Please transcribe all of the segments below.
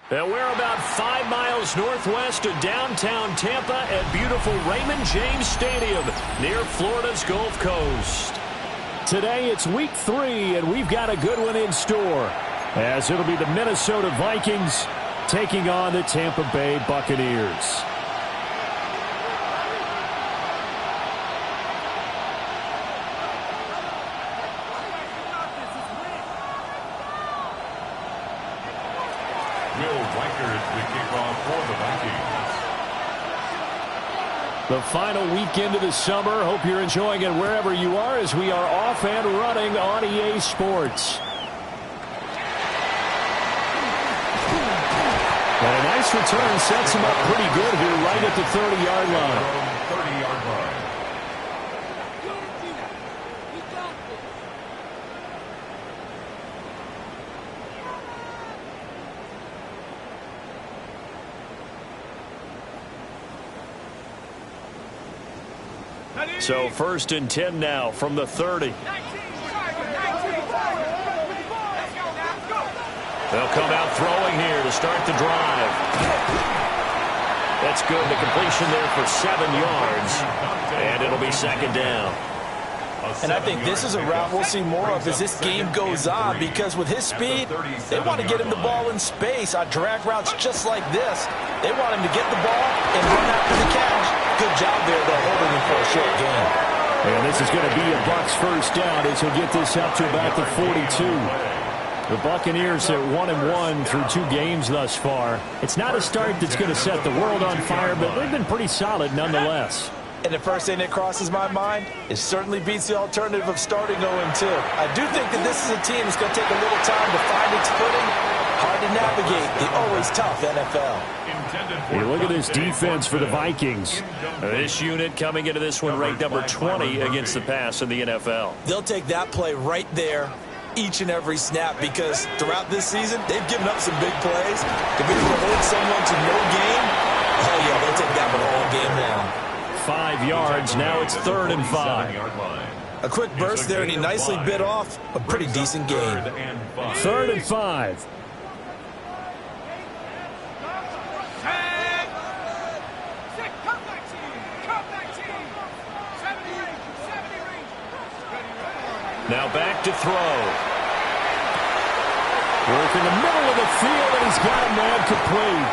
And we're about 5 miles northwest of downtown Tampa at beautiful Raymond James Stadium near Florida's Gulf Coast. Today it's week 3, and we've got a good one in store, as it'll be the Minnesota Vikings taking on the Tampa Bay Buccaneers. The final weekend of the summer. Hope you're enjoying it wherever you are as we are off and running on EA Sports. And a nice return sets him up pretty good here right at the 30-yard line. So 1st and 10 now from the 30. They'll come out throwing here to start the drive. That's good. The completion there for 7 yards. And it'll be 2nd down. And I think this is a route we'll see more of as this game goes on, because with his speed, they want to get him the ball in space on drag routes just like this. They want him to get the ball and run after the catch. Good job there, though, holding him for a short gain. And this is going to be a Bucs 1st down as he'll get this up to about the 42. The Buccaneers are 1-1 through 2 games thus far. It's not a start that's going to set the world on fire, but they've been pretty solid nonetheless. And the first thing that crosses my mind, it certainly beats the alternative of starting 0-2. I do think that this is a team that's going to take a little time to find its footing. Hard to navigate the always tough NFL. Hey, look at this defense for the Vikings. This unit coming into this one ranked number 20 against the pass in the NFL. They'll take that play right there each and every snap, because throughout this season, they've given up some big plays. To be able to hold someone to no gain, oh yeah, they'll take that one all game long. 5 yards, now it's 3rd and 5. A quick burst there, and he nicely bit off a pretty decent gain. 3rd and 5. Now back to throw. Work in the middle of the field, and he's got a man complete.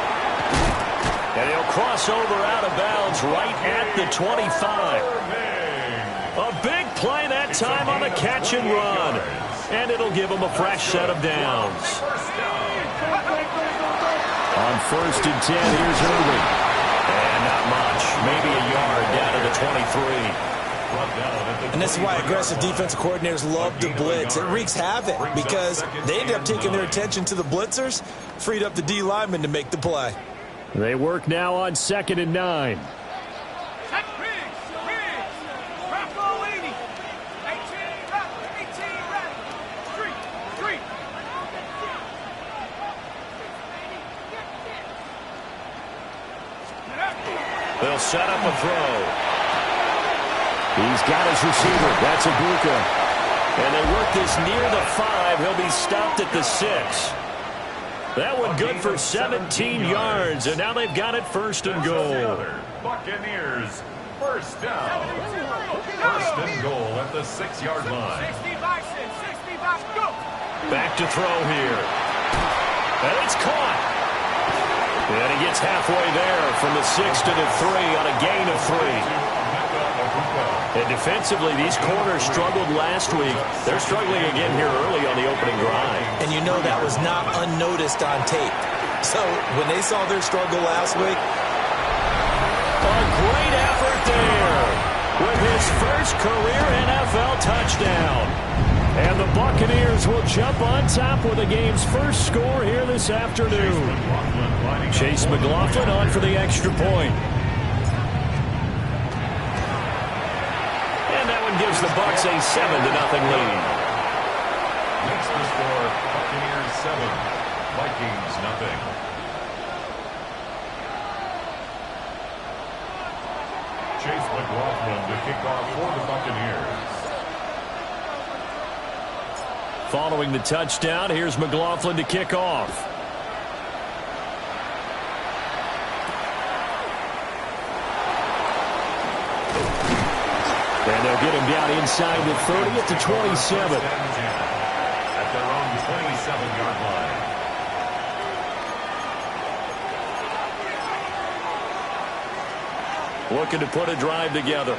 And he'll cross over out of bounds right at the 25. A big play that time on the catch and run. And it'll give him a fresh set of downs. On 1st and 10, here's Irving. And not much. Maybe a yard down to the 23. And this is why aggressive defensive coordinators love to blitz. It wreaks havoc because they end up taking their attention to the blitzers, freed up the D lineman to make the play. They work now on 2nd and 9. They'll set up a throw. He's got his receiver. That's Ibuka. And they work this near the 5. He'll be stopped at the 6. That one good for 17 yards, and now they've got it 1st and goal. Buccaneers, 1st down. 1st and goal at the 6-yard line. Back to throw here. And it's caught. And he gets halfway there from the 6 to the 3 on a gain of 3. And defensively, these corners struggled last week. They're struggling again here early on the opening drive. And you know that was not unnoticed on tape. So when they saw their struggle last week, a great effort there with his first career NFL touchdown. And the Buccaneers will jump on top with the game's first score here this afternoon. Chase McLaughlin on for the extra point. Gives the Bucs a 7-0 lead. Next to score, Buccaneers 7, Vikings 0. Chase McLaughlin to kick off for the Buccaneers. Following the touchdown, here's McLaughlin to kick off. They'll get him down inside the 30 at the 27. At their own 27-yard line. Looking to put a drive together.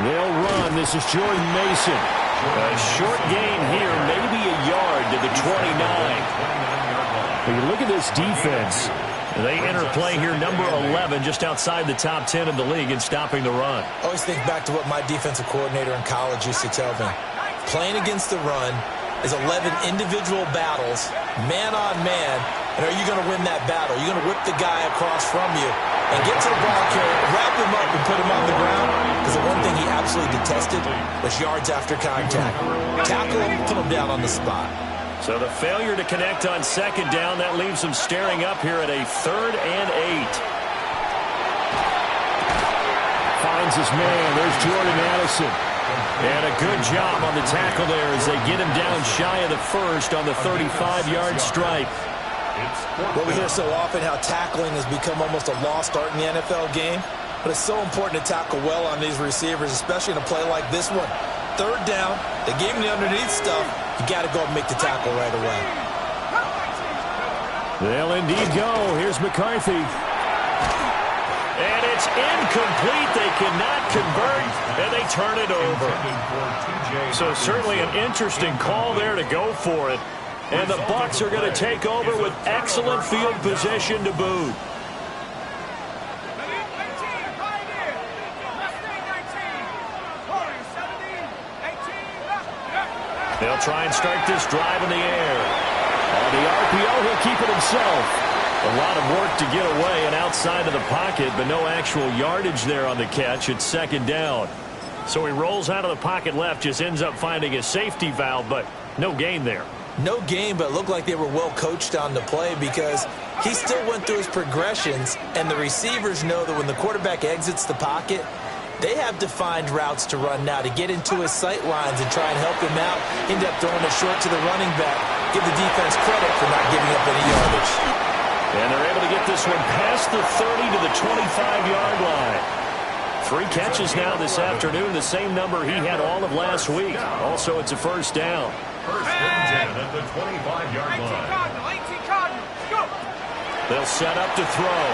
They'll run. This is Jordan Mason. A short gain here, maybe a yard to the 29. When you look at this defense, they enter play here number 11, just outside the top 10 of the league in stopping the run. Always think back to what my defensive coordinator in college used to tell me. Playing against the run is 11 individual battles, man on man, and are you going to win that battle? You're going to whip the guy across from you and get to the ball carrier, wrap him up and put him on the ground, because the one thing he absolutely detested was yards after contact. Tackle him, put him down on the spot. So the failure to connect on second down, that leaves them staring up here at a 3rd and 8. Finds his man. There's Jordan Addison. And a good job on the tackle there as they get him down shy of the first on the 35-yard stripe. Well, we hear so often how tackling has become almost a lost art in the NFL game, but it's so important to tackle well on these receivers, especially in a play like this one. 3rd down, they gave him the underneath stuff. You got to go and make the tackle right away. They'll indeed go. Here's McCarthy. And it's incomplete. They cannot convert, and they turn it over. So certainly an interesting call there to go for it. And the Bucs are going to take over with excellent field position to boot. They'll try and start this drive in the air. On the RPO, he'll keep it himself. A lot of work to get away and outside of the pocket, but no actual yardage there on the catch. It's 2nd down. So he rolls out of the pocket left, just ends up finding a safety valve, but no gain there. No gain, but it looked like they were well coached on the play because he still went through his progressions, and the receivers know that when the quarterback exits the pocket, they have defined routes to run now to get into his sight lines and try and help him out. End up throwing it short to the running back. Give the defense credit for not giving up any yardage. And they're able to get this one past the 30 to the 25-yard line. 3 catches now this afternoon, the same number he had all of last week. Also, it's a 1st down. 1st and 10 at the 25-yard line. They'll set up to throw.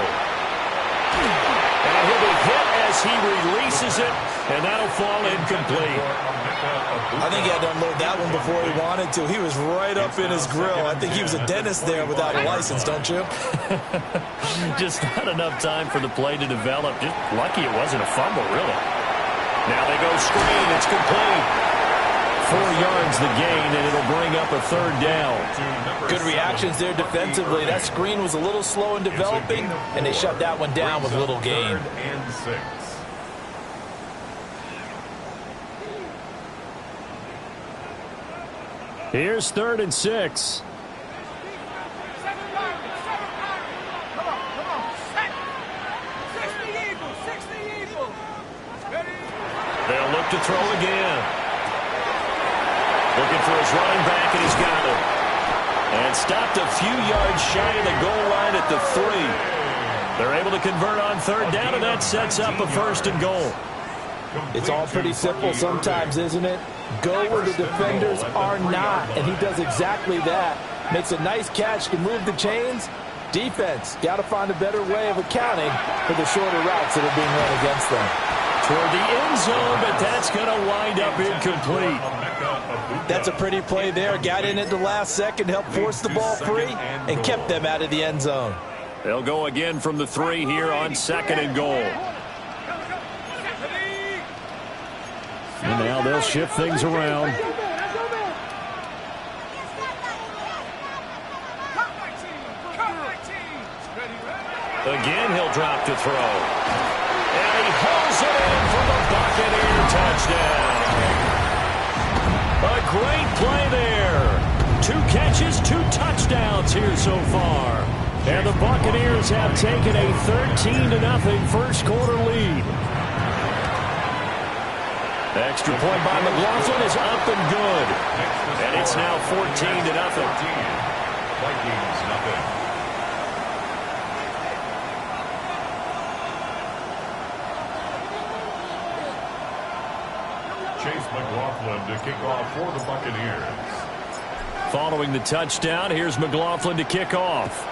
And he'll be hit as he releases it, and that'll fall incomplete. I think he had to unload that one before he wanted to. He was right up in his grill. I think he was a dentist there without a license, don't you? Just not enough time for the play to develop. Just lucky it wasn't a fumble, really. Now they go screen. It's complete. 4 yards the gain, and it'll bring up a 3rd down. Good reactions there defensively. That screen was a little slow in developing, and they shut that one down with little gain. 3rd and 6. Here's 3rd and 6. They'll look to throw again. Looking for his running back, and he's got it. And stopped a few yards shy of the goal line at the 3. They're able to convert on 3rd down, and that sets up a 1st and goal. It's all pretty simple sometimes, isn't it? Go where the defenders are not, and he does exactly that. Makes a nice catch, can move the chains. Defense, got to find a better way of accounting for the shorter routes that are being run against them. Toward the end zone, but that's going to wind up incomplete. That's a pretty play there. Got in at the last second, helped force the ball free, and kept them out of the end zone. They'll go again from the 3 here on 2nd and goal. And now they'll shift things around. Again, he'll drop to throw. And he hauls it in for the Buccaneer touchdown. A great play there. 2 catches, 2 touchdowns here so far. And the Buccaneers have taken a 13-0 first quarter lead. The extra point by McLaughlin is up and good. And it's now 14-0. McLaughlin to kick off for the Buccaneers. Following the touchdown, here's McLaughlin to kick off.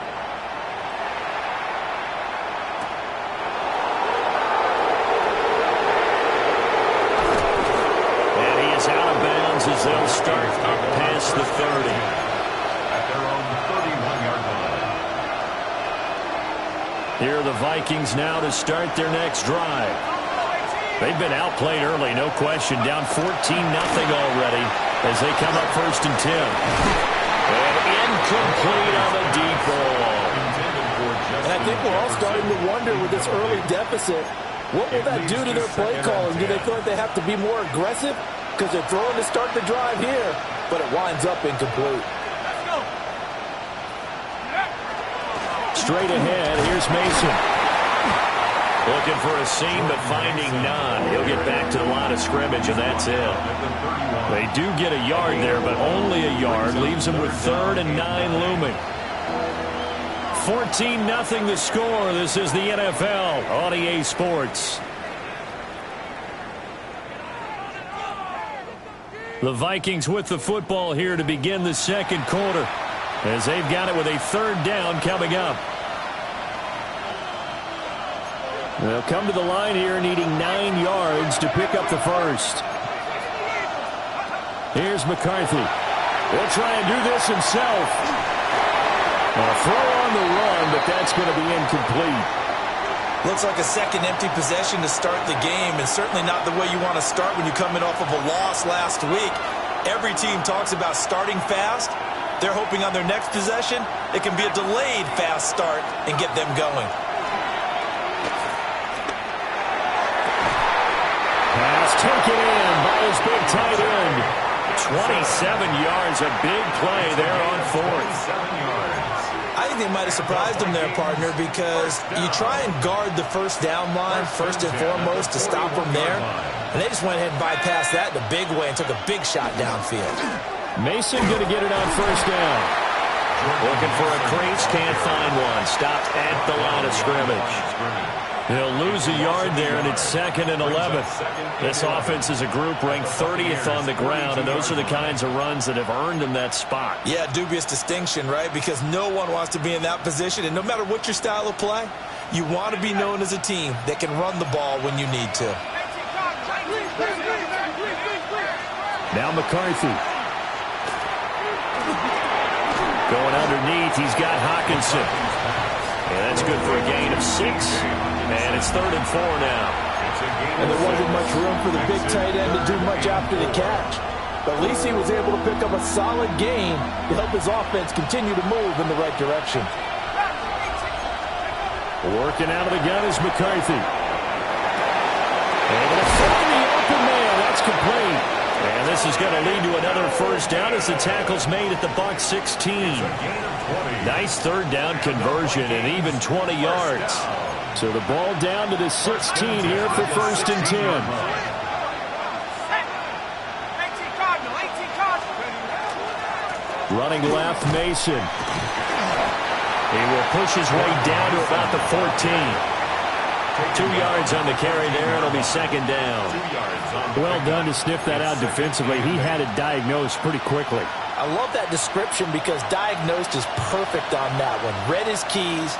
And he is out of bounds as they'll start past the 30. At their own 31-yard line. Here are the Vikings now to start their next drive. They've been outplayed early, no question. Down 14-0 already as they come up 1st and 10. And incomplete on the deep ball. And I think we're all starting to wonder with this early deficit, what will that do to their play calling? Do they feel like they have to be more aggressive? Because they're throwing to start the drive here, but it winds up incomplete. Straight ahead, here's Mason. Looking for a seam, but finding none. He'll get back to the line of scrimmage, and that's it. They do get a yard there, but only a yard. Leaves them with 3rd and 9 looming. 14-0 the score. This is the NFL on EA Sports. The Vikings with the football here to begin the second quarter, as they've got it with a 3rd down coming up. They'll come to the line here needing 9 yards to pick up the first. Here's McCarthy. He'll try and do this himself. A throw on the run, but that's going to be incomplete. Looks like a second empty possession to start the game, and certainly not the way you want to start when you're coming off of a loss last week. Every team talks about starting fast. They're hoping on their next possession it can be a delayed fast start and get them going. Pass taken in by his big tight end. 27 yards, a big play there on 4th. I think they might have surprised him there, partner, because you try and guard the first down line first and foremost to stop them there. And they just went ahead and bypassed that in a big way and took a big shot downfield. Mason going to get it on 1st down. Looking for a crease, can't find one. Stopped at the line of scrimmage. He'll lose a yard there, and it's 2nd and 11. This offense is a group ranked 30th on the ground, and those are the kinds of runs that have earned him that spot. Yeah, dubious distinction, right? Because no one wants to be in that position, and no matter what your style of play, you want to be known as a team that can run the ball when you need to. Now McCarthy. Going underneath, he's got Hawkinson. And that's good for a gain of 6. And it's 3rd and 4 now. And there wasn't much room for the big tight end to do much after the catch. But at least he was able to pick up a solid gain to help his offense continue to move in the right direction. Working out of the gun is McCarthy. Able to find the open man. That's complete. And this is going to lead to another 1st down as the tackle's made at the Bucs 16. Nice 3rd down conversion and even 20 yards. So the ball down to the 16 here for 1st and 10. Running left, Mason. He will push his way down to about the 14. 2 yards on the carry there. It'll be 2nd down. Well done to sniff that out defensively. He had it diagnosed pretty quickly. I love that description because diagnosed is perfect on that one. Read his keys,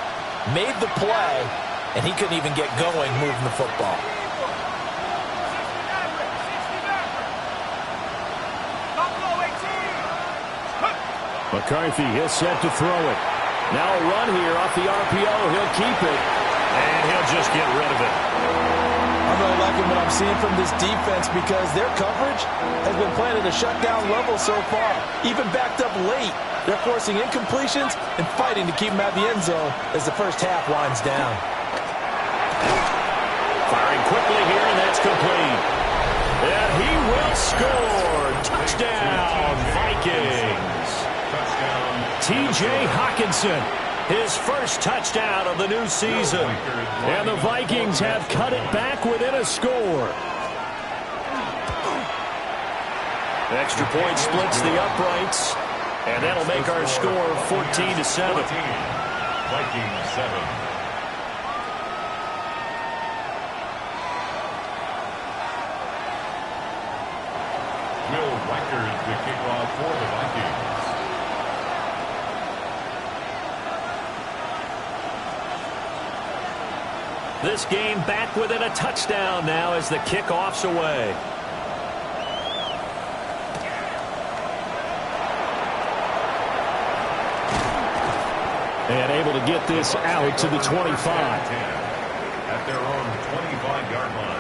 made the play, and he couldn't even get going moving the football. McCarthy is set to throw it. Now a run here off the RPO. He'll keep it, and he'll just get rid of it. I'm really liking what I'm seeing from this defense because their coverage has been playing at a shutdown level so far. Even backed up late, they're forcing incompletions and fighting to keep them out of the end zone as the first half winds down. Firing quickly here, and that's complete. And he will score. Touchdown, Vikings. T.J. Hawkinson, his first touchdown of the new season. And the Vikings have cut it back within a score. Extra point splits the uprights, and that'll make our score 14-7. Vikings 7. kickoff for the Vikings. This game back within a touchdown now as the kickoff's away. And able to get this out to the 25. At their own 25-yard line.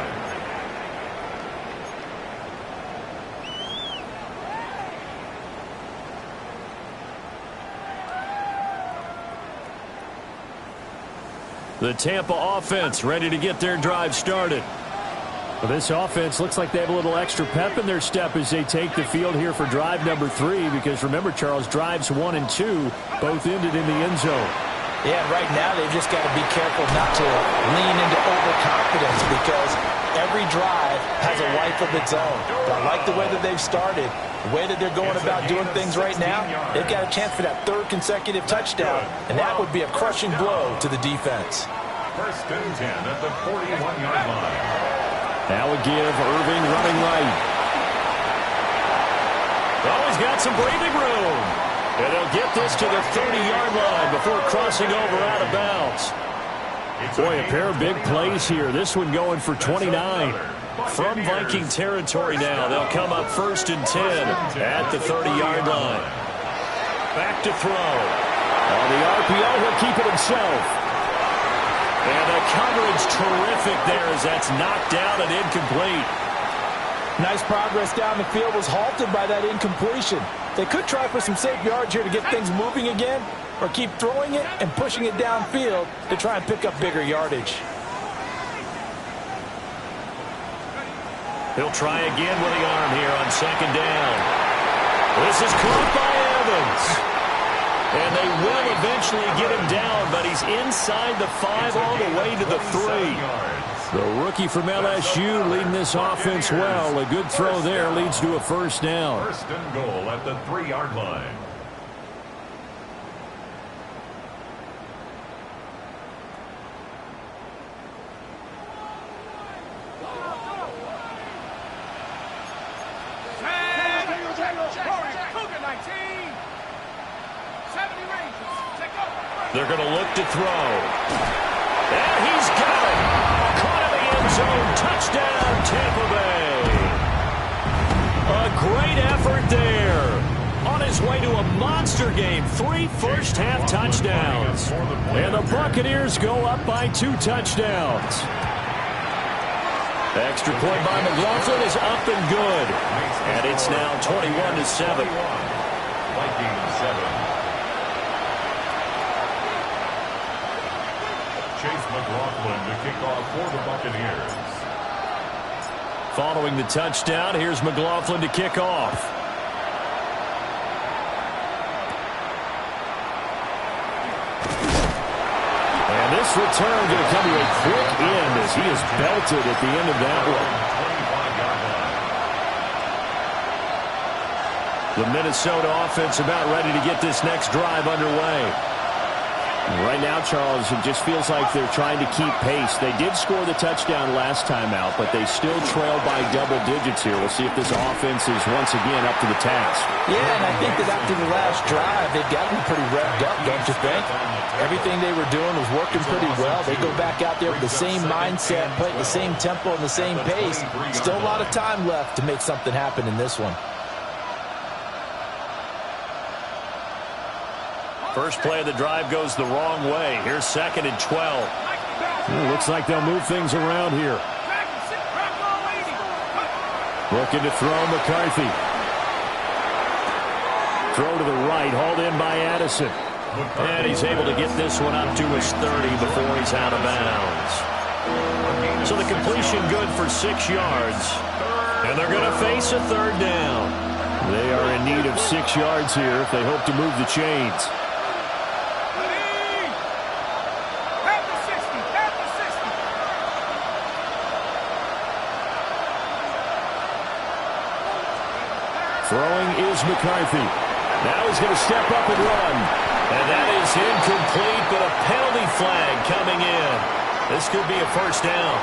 The Tampa offense ready to get their drive started. Well, this offense looks like they have a little extra pep in their step as they take the field here for drive number 3, because remember, Charles, drives 1 and 2 both ended in the end zone. Yeah, right now they've just got to be careful not to lean into overconfidence, because every drive has a life of its own. But I like the way that they've started, the way that they're going about doing things right now. They've got a chance for that 3rd consecutive touchdown, and that would be a crushing blow to the defense. First and 10 at the 41-yard line. Now a give, Irving running right. Oh, he's got some breathing room. And they'll get this to the 30-yard line before crossing over out of bounds. Boy, a pair of big plays here. This one going for 29. From Viking territory now, they'll come up 1st and 10 at the 30-yard line. Back to throw. On the RPO, he'll keep it himself. And the coverage terrific there as that's knocked down and incomplete. Nice progress down the field, was halted by that incompletion. They could try for some safe yards here to get things moving again, or keep throwing it and pushing it downfield to try and pick up bigger yardage. He'll try again with the arm here on 2nd down. This is caught by Evans. And they will eventually get him down, but he's inside the 5 all the way to the 3. The rookie from LSU leading this offense well. A good throw there leads to a 1st down. 1st and goal at the 3-yard line. They're going to look to throw. And he's got it. Caught in the end zone. Touchdown, Tampa Bay. A great effort there. On his way to a monster game. 3 first-half touchdowns. And the Buccaneers go up by 2 touchdowns. Extra point by McLaughlin is up and good. And it's now 21-7. Vikings 7. Chase McLaughlin to kick off for the Buccaneers. Following the touchdown, here's McLaughlin to kick off. And this return going to come to a quick end as he is belted at the end of that one. The Minnesota offense about ready to get this next drive underway. Right now, Charles, it just feels like they're trying to keep pace. They did score the touchdown last time out, but they still trail by double digits here. We'll see if this offense is once again up to the task. Yeah, and I think that after the last drive, they've gotten pretty revved up, don't you think? Everything they were doing was working pretty well. They go back out there with the same mindset, play at the same tempo and the same pace. Still a lot of time left to make something happen in this one. First play of the drive goes the wrong way. Here's 2nd and 12. Looks like they'll move things around here. Looking to throw McCarthy. Throw to the right, hauled in by Addison. And he's able to get this one up to his 30 before he's out of bounds. So the completion good for 6 yards. And they're going to face a 3rd down. They are in need of 6 yards here if they hope to move the chains. Throwing is McCarthy. Now he's going to step up and run. And that is incomplete, but a penalty flag coming in. This could be a 1st down.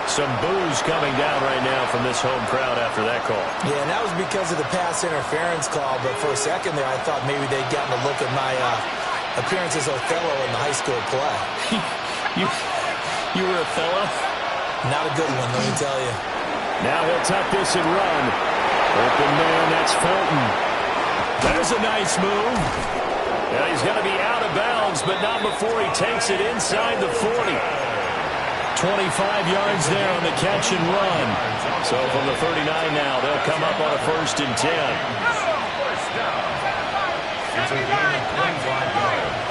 Some boos coming down right now from this home crowd after that call. Yeah, and that was because of the pass interference call, but for a second there I thought maybe they'd gotten a look at my appearance as Othello in the high school play. You were Othello? Not a good one, let me tell you. Now he'll tuck this and run. Open man, that's Fulton. There's a nice move. Now he's going to be out of bounds, but not before he takes it inside the 40. 25 yards there on the catch and run. So from the 39 now, they'll come up on a 1st and 10. First down. It's a game of 25 yards.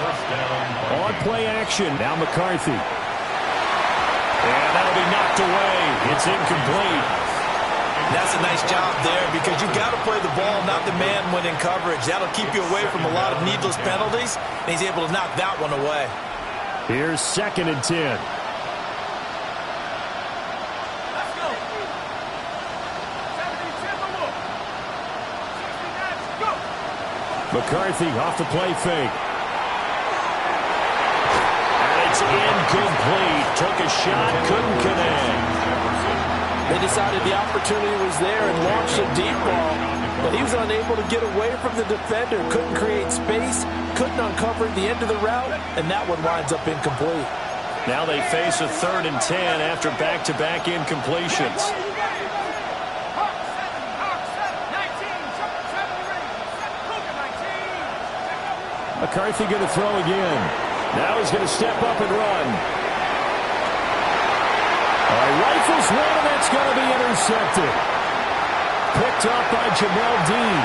First down. On play action. Now McCarthy. And that'll be knocked away. It's incomplete. That's a nice job there because you've got to play the ball, not the man when in coverage. That'll keep you away from a lot of needless penalties, and he's able to knock that one away. Here's 2nd and 10. McCarthy off the play fake. And it's incomplete. Took a shot, couldn't connect. They decided the opportunity was there and launched a deep ball, but he was unable to get away from the defender, couldn't create space, couldn't uncover the end of the route, and that one winds up incomplete. Now they face a 3rd and 10 after back-to-back incompletions. McCarthy going to throw again. Now he's going to step up and run. Rifles one, and that's going to be intercepted. Picked up by Jamel Dean.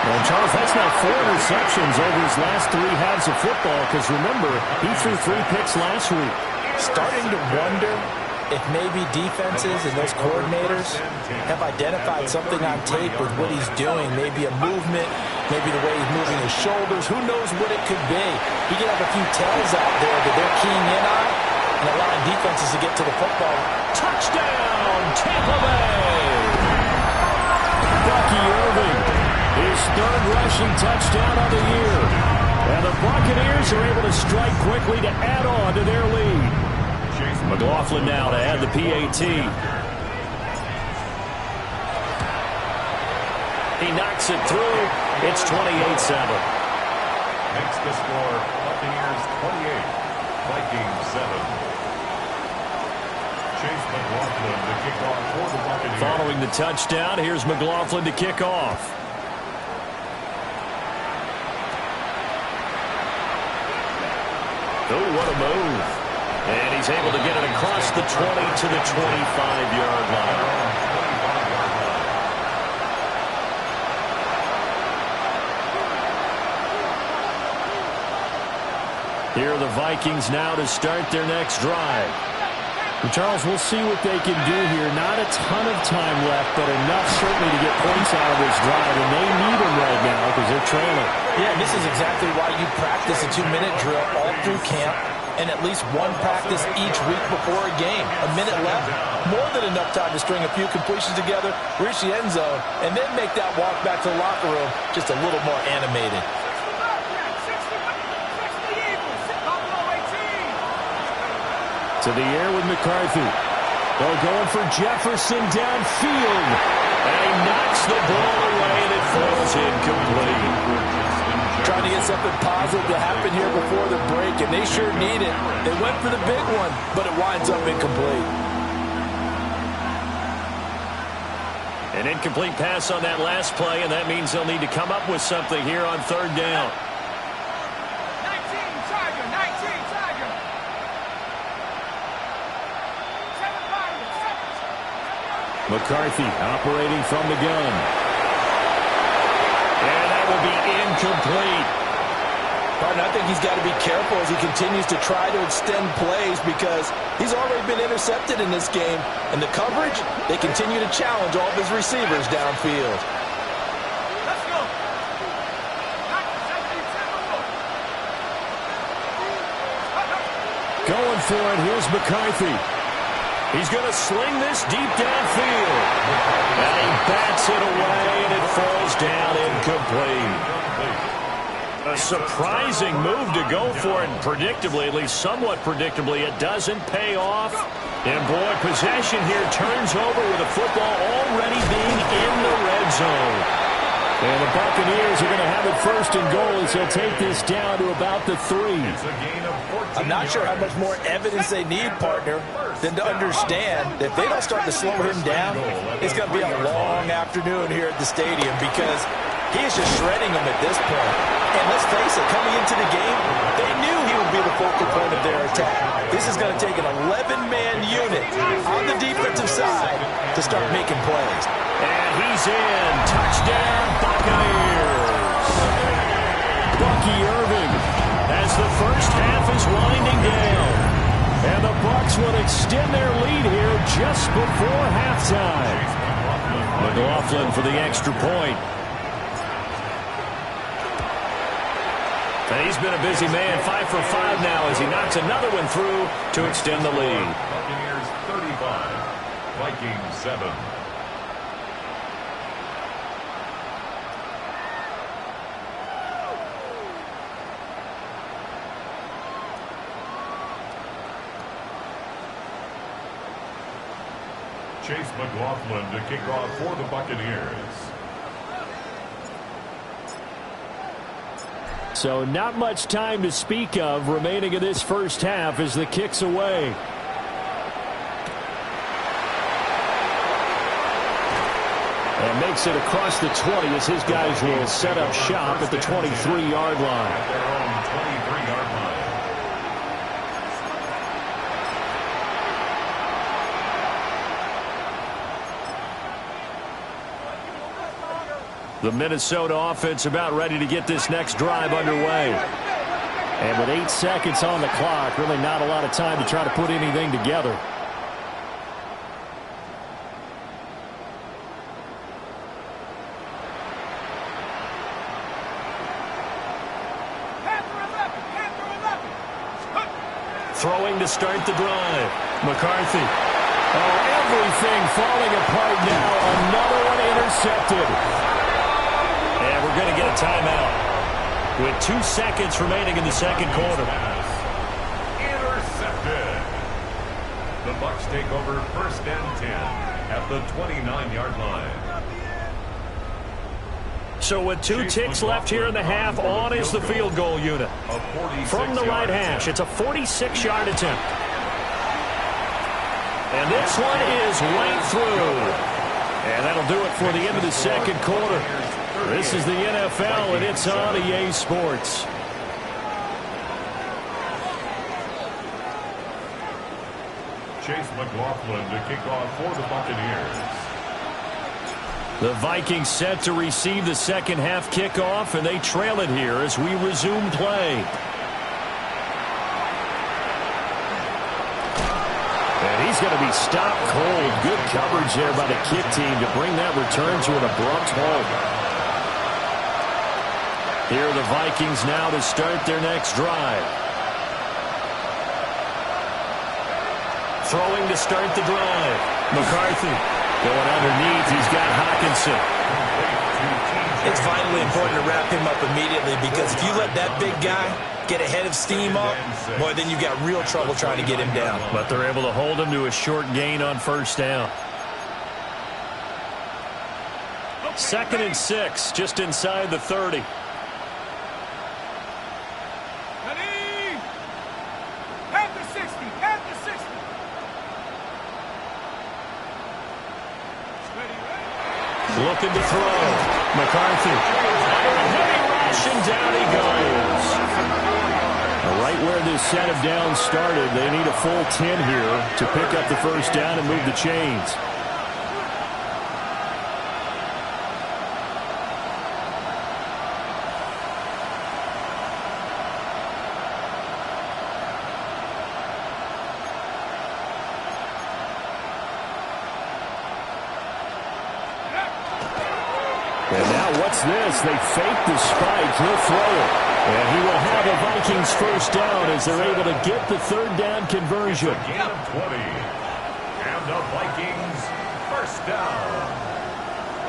Well, Charles, that's now 4 interceptions over his last 3 halves of football, because remember, he threw 3 picks last week. Starting to wonder if maybe defenses and those coordinators have identified something on tape with what he's doing. Maybe a movement, maybe the way he's moving his shoulders. Who knows what it could be? He could have a few tells out there that they're keying in on and allowing defenses to get to the football. Touchdown, Tampa Bay! Bucky Irving, his 3rd rushing touchdown of the year. And the Buccaneers are able to strike quickly to add on to their lead. McLaughlin now to add the PAT. He knocks it through. It's 28-7. Makes the score Buccaneers 28, Vikings 7. Chase McLaughlin to kick off for the Buccaneers. Following the touchdown, here's McLaughlin to kick off. Oh, what a move. And he's able to get it across the 20 to the 25-yard line. Here are the Vikings now to start their next drive. And Charles, we'll see what they can do here. Not a ton of time left, but enough certainly to get points out of this drive, and they need them right now because they're trailing. Yeah, and this is exactly why you practice a 2-minute drill all through camp and at least one practice each week before a game. A minute left, more than enough time to string a few completions together, reach the end zone, and then make that walk back to the locker room just a little more animated. To the air with McCarthy. They're going for Jefferson downfield. And he knocks the ball away, and it falls incomplete. Trying to get something positive to happen here before the break, and they sure need it. They went for the big one, but it winds up incomplete. An incomplete pass on that last play, and that means they'll need to come up with something here on 3rd down. 19, Tiger, 19, Tiger. 7 Tigers. McCarthy operating from the gun. And that will be incomplete. Pardon, I think he's got to be careful as he continues to try to extend plays because he's already been intercepted in this game. And the coverage, they continue to challenge all of his receivers downfield. Let's go. Going for it. Here's McCarthy. He's going to sling this deep downfield. And he bats it away, and it falls down incomplete. A surprising move to go for it, and predictably, at least somewhat predictably, it doesn't pay off. And boy, possession here turns over with the football already being in the red zone. And the Buccaneers are going to have it first and goal as they'll take this down to about the 3. I'm not sure how much more evidence they need, partner, than to understand that if they don't start to slow him down, it's going to be a long afternoon here at the stadium because he is just shredding them at this point. And let's face it, coming into the game, they knew he would be the focal point of their attack. This is going to take an 11-man unit on the defensive side to start making plays. And he's in. Touchdown, Buccaneers. Bucky Irving as the first half is winding down. And the Bucs will extend their lead here just before halftime. McLaughlin for the extra point. And he's been a busy man, 5 for 5 now as he knocks another one through to extend the lead. Buccaneers 35, Vikings 7. Chase McLaughlin to kick off for the Buccaneers. So not much time to speak of remaining in this first half as the kick's away. And makes it across the 20 as his guys will set up shop at the 23-yard line. At their own 23-yard line. The Minnesota offense about ready to get this next drive underway. And with 8 seconds on the clock, really not a lot of time to try to put anything together. Throwing to start the drive. McCarthy. Oh, everything falling apart now. Another one intercepted. And we're going to get a timeout with 2 seconds remaining in the second quarter. Intercepted. The Bucs take over first and 10 at the 29-yard line. So with 2 ticks left here in the half, on is the field goal unit. From the right hash, it's a 46-yard attempt. And this one is right through. And that'll do it for the end of the second quarter. This is the NFL, and it's on EA Sports. Chase McLaughlin to kick off for the Buccaneers. The Vikings set to receive the second half kickoff, and they trail it here as we resume play. And he's going to be stopped cold. Good coverage there by the kick team to bring that return to an abrupt halt. Here are the Vikings now to start their next drive. Throwing to start the drive. McCarthy going underneath. He's got Hockenson. It's vitally important to wrap him up immediately because if you let that big guy get ahead of steam up, boy, then you've got real trouble trying to get him down. But they're able to hold him to a short gain on first down. 2nd and 6, just inside the 30. Looking to throw. McCarthy. Under a heavy rush, and down he goes. Right where this set of downs started, they need a full 10 here to pick up the first down and move the chains. And now what's this? They fake the spike. He'll throw it. And he will have a Vikings first down as they're able to get the third down conversion. It's a gain of 20. And the Vikings first down.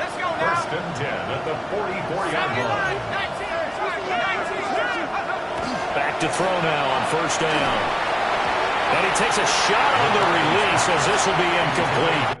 Let's go now. First and 10 at the 44-yard line. 19, Back to throw now on first down. And he takes a shot on the release as this will be incomplete.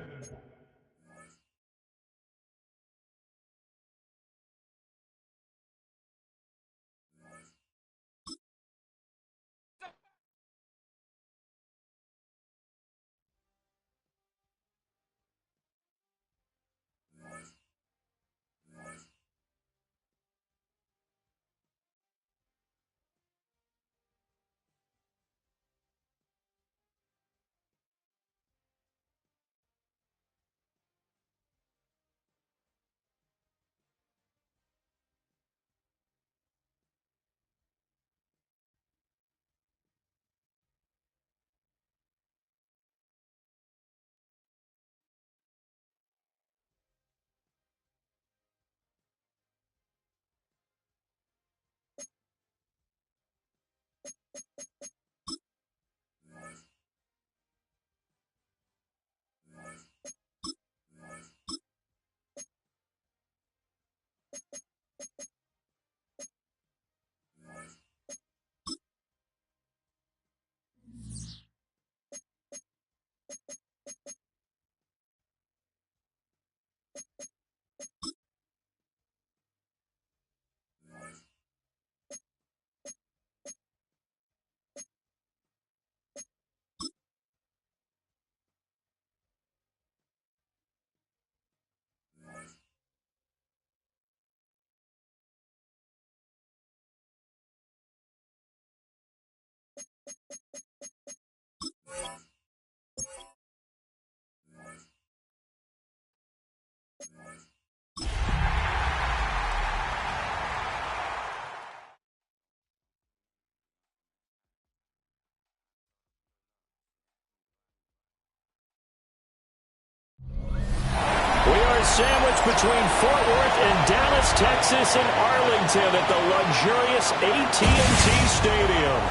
Sandwiched between Fort Worth and Dallas, Texas, and Arlington at the luxurious AT&T Stadium.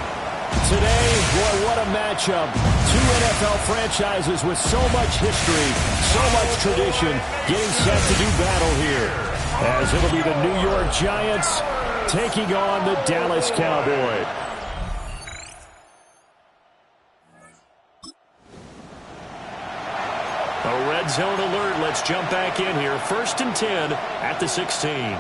Today, boy, what a matchup. Two NFL franchises with so much history, so much tradition, getting set to do battle here. As it'll be the New York Giants taking on the Dallas Cowboys. A red zone alert. Let's jump back in here. 1st and 10 at the 16.